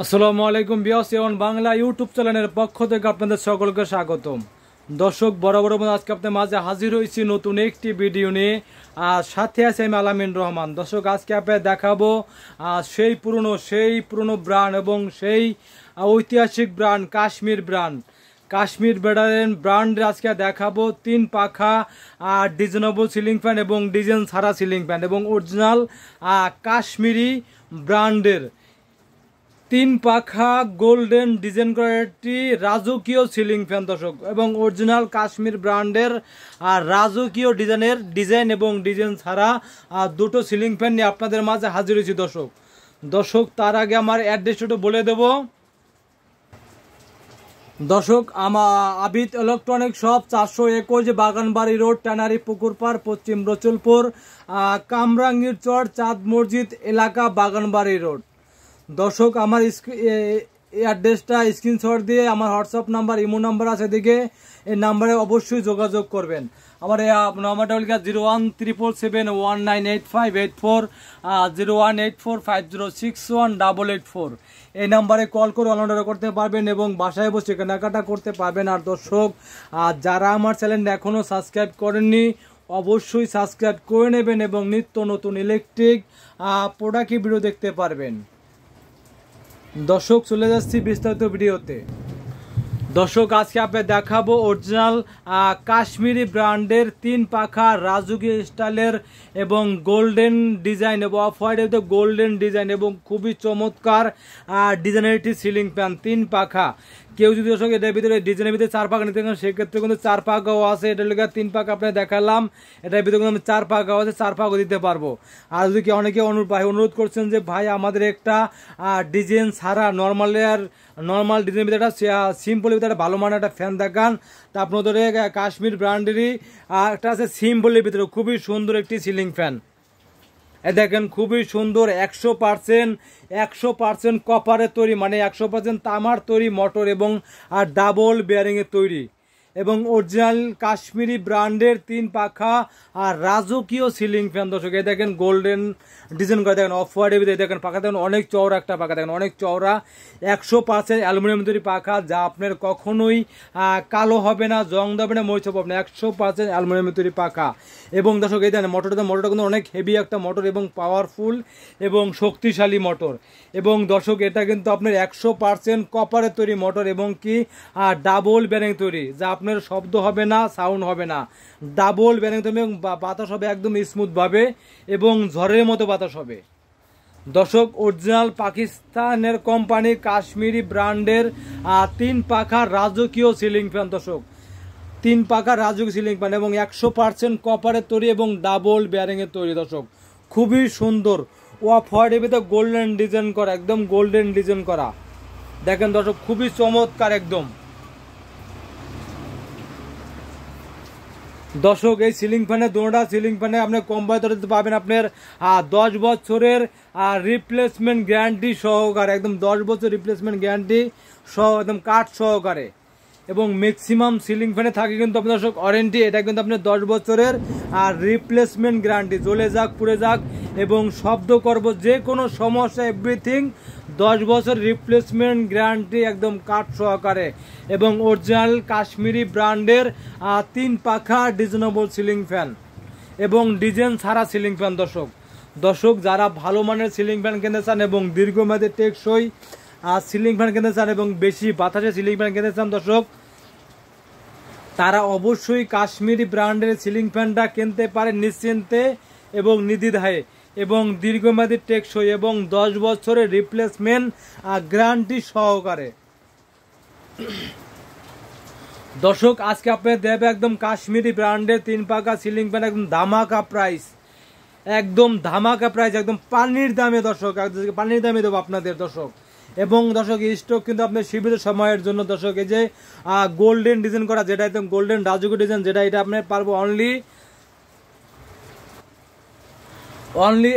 আসসালামু আলাইকুম viewers, A1 Bangla YouTube চ্যানেলের পক্ষ থেকে আপনাদের সকলকে স্বাগতম। দর্শক, বরাবর আজকে আপনাদের মাঝে হাজির হয়েছি নতুন একটি ভিডিও নিয়ে। আর সাথে আছে আমি আলামিন রহমান। দর্শক, আজকে আপনাদের দেখাবো সেই পুরনো ব্র্যান্ড এবং সেই ঐতিহাসিক ব্র্যান্ড কাশ্মীর ব্র্যান্ডের আজকে দেখাবো 3 পাখা ডিজাইনেবল সিলিং ফ্যান এবং ডিজাইন ছাড়া সিলিং ফ্যান এবং অরিজিনাল কাশ্মীরি ব্র্যান্ডের 3 পাখা গোল্ডেন ডিজাইন করা একটি রাজকীয় সিলিং ফ্যান দর্শক, এবং অরিজিনাল কাশ্মীর ব্র্যান্ডের রাজকীয় ডিজাইন এবং ডিজাইন ছাড়া দুটো সিলিং ফ্যান নিয়ে আপনাদের মাঝে হাজির হয়েছি দর্শক। তার আগে আমার অ্যাড্রেসটা বলে দেব দর্শক। Abid electronic shop, 421 Baganbari road, tannery Pukurpar, Paschim Rasulpur, Kamrangir চর, চাঁদ মসজিদ এলাকা, বাগানবাড়ি রোড। দর্শক, আমার অ্যাড্রেসটা স্ক্রিনশট দিয়ে আমার হোয়াটসঅ্যাপ নাম্বার, ইমো নাম্বার আছে, দিকে এই নাম্বারে অবশ্যই যোগাযোগ করবেন। আমার নাম্বারটা হল 01777198584, 01845061884। এই নাম্বারে কল করে অনলাইন করতে পারবেন এবং বাসায় বসে কেনাকাটা করতে পারবেন। আর দর্শক, যারা আমার চ্যানেল এখনও সাবস্ক্রাইব করেননি অবশ্যই সাবস্ক্রাইব করে নেবেন এবং নিত্য নতুন ইলেকট্রিক প্রোডাক্ট ভিডিও দেখতে পারবেন। দর্শক, চলে যাচ্ছি বিস্তারিত ভিডিওতে। দর্শক, আজকে আপনাদের দেখাবো অরিজিনাল কাশ্মীরি ব্র্যান্ডের 3 পাখা রাজকীয় স্টাইলের এবং গোল্ডেন ডিজাইন এবং অফ হোয়াইট গোল্ডেন ডিজাইন এবং খুবই চমৎকার ডিজাইনের একটি সিলিং ফ্যান 3 পাখা। কেউ যদি দর্শক এটার ভিতরে ডিজাইনের ভিতরে 4 পাখা নিতে চান সেক্ষেত্রে কিন্তু 4 পাখাও আছে। এটার লেগে 3 পাখা আপনাকে দেখালাম, এটার ভিতরে কিন্তু 4 পাখাও আছে, 4 পাখাও দিতে পারবো। আর যদি অনেকে অনুরোধ করছেন যে ভাই আমাদের একটা ডিজাইন ছাড়া নর্মাল ডিজাইনের ভিতরে একটা সিম্পলের ভিতরে ভালো মানের একটা ফ্যান দেখান, তা আপনাদের কাশ্মীর ব্র্যান্ডেরই একটা আছে সিম্পলের ভিতরে খুবই সুন্দর একটি সিলিং ফ্যান। দেখেন খুবই সুন্দর, 100% কপারের তৈরি, মানে 100% তামার তৈরি মোটর এবং ডাবল বেয়ারিংয়ের তৈরি এবং অরিজিনাল কাশ্মীরি ব্র্যান্ডের 3 পাখা রাজকীয় সিলিং ফ্যান। দর্শক, এই দেখেন গোল্ডেন ডিজাইন করে, দেখেন অফ হোয়াইট, দেখেন পাখা দেখেন অনেক চওড়া একটা পাখা, দেখেন অনেক চওড়া, 100% অ্যালুমিনিয়াম তৈরি পাখা, যা আপনার কখনোই কালো হবে না, জং দেবে না, মরিচ হবে না, 100% অ্যালুমিনিয়াম তৈরি পাখা। এবং দর্শক, এই দেখেন মোটরটা কিন্তু অনেক হেভি একটা মোটর এবং পাওয়ারফুল এবং শক্তিশালী মোটর। এবং দর্শক, এটা কিন্তু আপনার 100% কপারের তৈরি মোটর এবং কি ডাবল বেয়ারিং তৈরি, যা আপনার শব্দ হবে না, সাউন্ড হবে না, ডাবল বেয়ারিং তৈরি এবং বাতাস হবে একদম স্মুথভাবে এবং ঝড়ের মতো বাতাস হবে। দর্শক, অরিজিনাল পাকিস্তানের কোম্পানি কাশ্মীরি ব্র্যান্ডের 3 পাখা রাজকীয় সিলিং ফ্যান দর্শক, 3 পাখা রাজকীয় সিলিং ফ্যান এবং 100% কপারের তৈরি এবং ডাবল বেয়ারিংয়ের তৈরি। দর্শক, খুবই সুন্দর, অফ হোয়াইটের ভিতরে গোল্ডেন ডিজাইন করা, একদম গোল্ডেন ডিজাইন করা। দেখেন দর্শক, খুবই চমৎকার একদম। দর্শক, এই সিলিং ফ্যানে দুটোটা সিলিং ফ্যানে আপনার কম বাজেটে পাবেন আপনার 10 বছরের রিপ্লেসমেন্ট গ্যারান্টি সহকারে, একদম 10 বছর রিপ্লেসমেন্ট গ্যারান্টি সহ একদম কাঠ সহকারে। এবং ম্যাক্সিমাম সিলিং ফ্যানে থাকে কিন্তু আপনার দর্শক ওয়ারেন্টি, এটা কিন্তু আপনার 10 বছরের রিপ্লেসমেন্ট গ্যারান্টি, জ্বলে যাক পুড়ে যাক এবং শব্দ করব যে কোনো সমস্যা এভরিথিং 10 বছর রিপ্লেসমেন্ট গ্যারান্টি একদম কাঠ সহকারে এবং অরিজিনাল কাশ্মীরি ব্র্যান্ডের 3 পাখা ডিজাইনেবল সিলিং ফ্যান এবং ডিজাইন ছাড়া সিলিং ফ্যান। দর্শক, যারা ভালো মানের সিলিং ফ্যান কিনতে চান এবং দীর্ঘমেয়াদী টেকসই সিলিং ফ্যান কিনতে চান এবং বেশি বাতাসে সিলিং ফ্যান কিনতে চান দর্শক, তারা অবশ্যই কাশ্মীরি ব্র্যান্ডের সিলিং ফ্যানটা কিনতে পারে নিশ্চিন্তে এবং নির্দ্বিধায় এবং দীর্ঘমেয়াদী টেকসই এবং 10 বছরের রিপ্লেসমেন্ট গ্যারান্টি সহকারে। দর্শক, আজকে আপনাদের দেবে একদম কাশ্মীরি ব্র্যান্ডের 3 পাখা সিলিং ফ্যান, একদম ধামাকা প্রাইস, একদম পানির দামে দর্শক, পানির দামে দেবো আপনাদের দর্শক। এবং দর্শক, স্টক কিন্তু আপনার সীমিত সময়ের জন্য দর্শক। এই যে গোল্ডেন ডিজাইন করা, যেটা একদম গোল্ডেন রাজকীয় ডিজাইন, যেটা এটা আপনার পারবো অনলি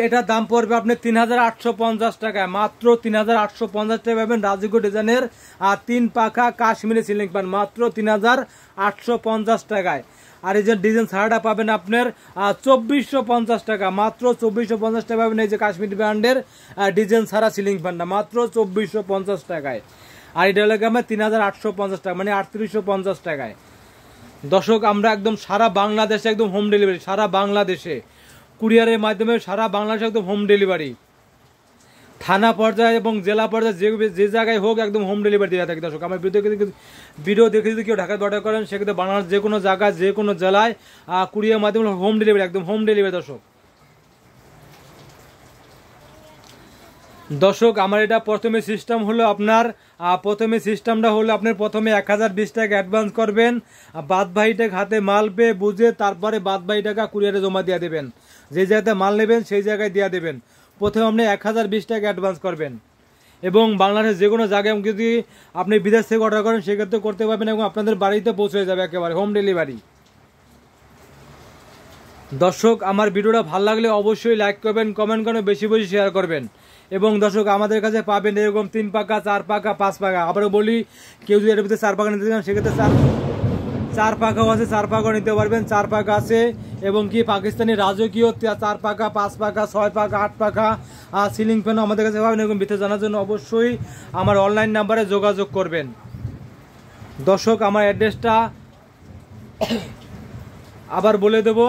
এটার দাম পড়বে আপনার 3850 টাকায়, মাত্র 3850 টাকায় পাবেন রাজকীয় ডিজাইনের 3 পাখা কাশ্মীরি সিলিং ফ্যান, মাত্র 3850 টাকায়। আর এই যে ডিজাইন ছাড়াটা পাবেন আপনার 2450 টাকা, মাত্র 2450 টাকা পাবেন এই যে কাশ্মীরি ব্র্যান্ডের ডিজাইন ছাড়া সিলিং ফ্যানটা মাত্র 2450 টাকায়। আর এটা হলো আমার 3850 টাকা, মানে 3850 টাকায়। দর্শক আমরা একদম সারা বাংলাদেশে একদম হোম ডেলিভারি, সারা বাংলাদেশে কুরিয়ারের মাধ্যমে সারা বাংলাদেশে একদম হোম ডেলিভারি, থানা পর্যায়ে এবং জেলা পর্যায়ে যে জায়গায় হোক একদম হোম ডেলিভারি দেওয়া থাকে। দর্শক আমার ভিডিও দেখে যদি কেউ ঢাকায় অর্ডার করেন সেক্ষেত্রে বাংলাদেশ যে কোনো জায়গায় যে কোনো জেলায় কুরিয়ার মাধ্যমে হোম ডেলিভারি, একদম হোম ডেলিভারি। দর্শক আমার এটা প্রথমে সিস্টেম হলো আপনার সিস্টেমটা হলো আপনার প্রথমে 1020 টাকা অ্যাডভান্স করবেন, বাদ বাকি টাকা হাতে মাল পেয়ে বুঝে তারপরে বাদ বাকি টাকা কুরিয়ারে জমা দিয়ে দেবেন, যে জায়গাতে মাল নেবেন সেই জায়গায় দিয়ে দেবেন। প্রথমে আপনি 1020 টাকা অ্যাডভান্স করবেন এবং বাংলাদেশের যে কোনো জায়গায় যদি আপনি বিদেশ থেকে অর্ডার করেন সেক্ষেত্রে করতে পারবেন এবং আপনাদের বাড়িতে পৌঁছে যাবে একেবারে হোম ডেলিভারি। দর্শক আমার ভিডিওটা ভালো লাগলে অবশ্যই লাইক করবেন, কমেন্ট করবেন, বেশি বেশি শেয়ার করবেন। এবং দর্শক আমাদের কাছে পাবেন এরকম 3 পাকা, 4 পাকা, 5 পাকা। আবারও বলি কেউ যদি এর ভিতরে 4 পাকা নিতে চান সেক্ষেত্রে 4 পাকাও আছে, 4 পাকাও নিতে পারবেন, 4 পাকা আছে। এবং কি পাকিস্তানি রাজকীয় 4 পাকা, 5 পাকা, 6 পাকা, 8 পাকা সিলিং ফ্যানও আমাদের কাছে পাবেন। এরকম ভিতরে জানার জন্য অবশ্যই আমার অনলাইন নাম্বারে যোগাযোগ করবেন। দর্শক আমার অ্যাড্রেসটা আবার বলে দেব,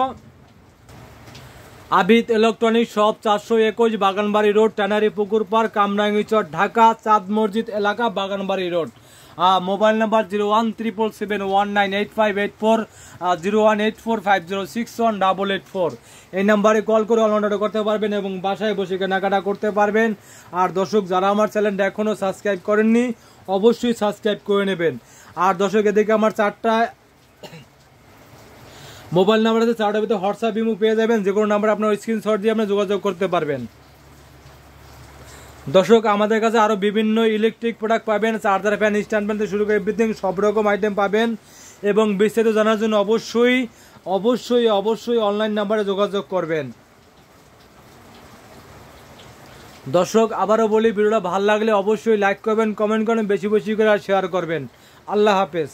Abid electronic shop 421 Baganbari road, tannery Pukurpar, Kamrangirchar, Dhaka, চাঁদ মসজিদ এলাকা, বাগানবাড়ি রোড। Mobile number 01777198584, 01845061884। এই নাম্বারে কল করে অনলাইন অর্ডার করতে পারবেন এবং বাসায় বসে কেনাকাটা করতে পারবেন। আর দর্শক যারা আমার চ্যানেলটা এখনও সাবস্ক্রাইব করেননি অবশ্যই সাবস্ক্রাইব করে নেবেন। আর দর্শক এদিকে আমার 4টা মোবাইল নাম্বার আছে, 4টার ভিতরে হোয়াটসঅ্যাপ ইমো পেয়ে যাবেন, যে কোনো নাম্বার আপনার স্ক্রিনশট দিয়ে আপনি যোগাযোগ করতে পারবেন। দর্শক আমাদের কাছে আরও বিভিন্ন ইলেকট্রিক প্রোডাক্ট পাবেন, চার্জার, ফ্যান, স্ট্যান্ড ফ্যান থেকে শুরু করে এভরিথিং সব রকম আইটেম পাবেন। এবং বিস্তারিত জানার জন্য অবশ্যই অবশ্যই অবশ্যই অনলাইন নাম্বারে যোগাযোগ করবেন। দর্শক আবারও বলি ভিডিওটা ভালো লাগলে অবশ্যই লাইক করবেন, কমেন্ট করবেন, বেশি বেশি করে শেয়ার করবেন। আল্লাহ হাফেজ।